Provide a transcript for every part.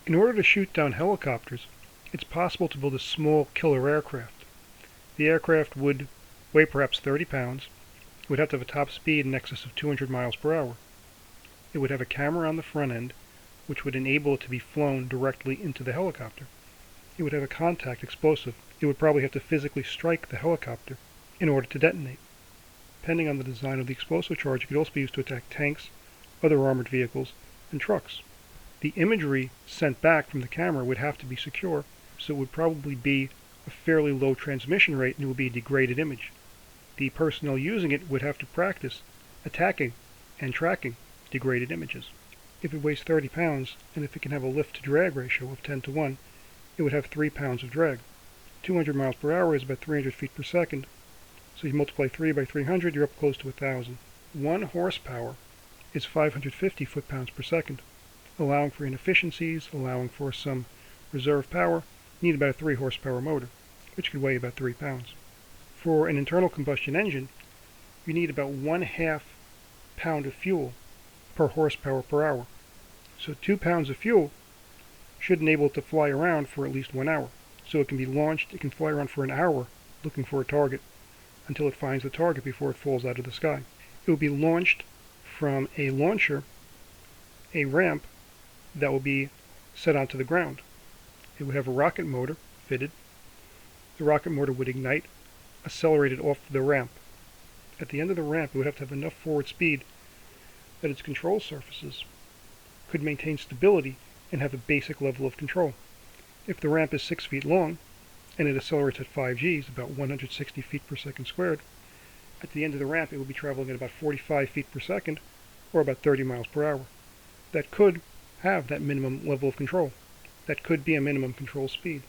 In order to shoot down helicopters, it's possible to build a small killer aircraft. The aircraft would weigh perhaps 30 pounds. It would have to have a top speed in excess of 200 miles per hour. It would have a camera on the front end, which would enable it to be flown directly into the helicopter. It would have a contact explosive. It would probably have to physically strike the helicopter in order to detonate. Depending on the design of the explosive charge, it could also be used to attack tanks, other armored vehicles, and trucks. The imagery sent back from the camera would have to be secure, so it would probably be a fairly low transmission rate and it would be a degraded image. The personnel using it would have to practice attacking and tracking degraded images. If it weighs 30 pounds, and if it can have a lift-to-drag ratio of 10 to 1, it would have 3 pounds of drag. 200 miles per hour is about 300 feet per second, so you multiply 3 by 300, you're up close to 1,000. 1 horsepower is 550 foot-pounds per second. Allowing for inefficiencies, allowing for some reserve power, you need about a 3 horsepower motor, which could weigh about 3 pounds. For an internal combustion engine, you need about 1/2 pound of fuel per horsepower per hour. So 2 pounds of fuel should enable it to fly around for at least 1 hour. So it can be launched, it can fly around for an hour looking for a target until it finds the target before it falls out of the sky. It will be launched from a launcher, a ramp that will be set onto the ground. It would have a rocket motor fitted. The rocket motor would ignite, accelerate it off the ramp. At the end of the ramp, it would have to have enough forward speed that its control surfaces could maintain stability and have a basic level of control. If the ramp is 6 feet long, and it accelerates at 5 Gs, about 160 feet per second squared, at the end of the ramp it will be traveling at about 45 feet per second, or about 30 miles per hour. That could have that minimum level of control. That could be a minimum control speed.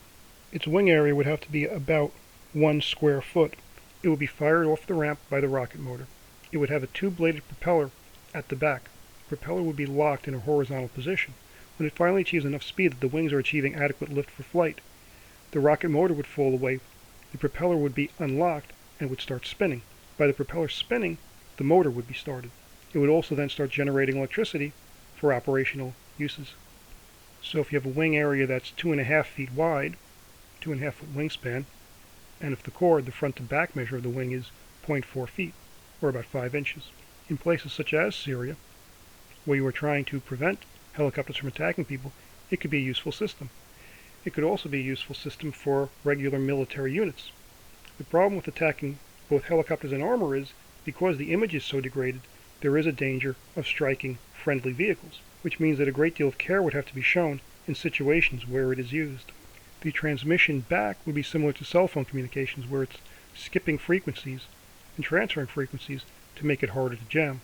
Its wing area would have to be about 1 square foot. It would be fired off the ramp by the rocket motor. It would have a 2-bladed propeller at the back. The propeller would be locked in a horizontal position. When it finally achieves enough speed that the wings are achieving adequate lift for flight, the rocket motor would fall away, the propeller would be unlocked, and would start spinning. By the propeller spinning, the motor would be started. It would also then start generating electricity for operational uses. So if you have a wing area that's 2.5 feet wide, 2.5 foot wingspan, and if the chord, the front to back measure of the wing is 0.4 feet, or about 5 inches. In places such as Syria, where you are trying to prevent helicopters from attacking people, it could be a useful system. It could also be a useful system for regular military units. The problem with attacking both helicopters and armor is, because the image is so degraded, there is a danger of striking friendly vehicles, which means that a great deal of care would have to be shown in situations where it is used. The transmission back would be similar to cell phone communications, where it's skipping frequencies and transferring frequencies to make it harder to jam.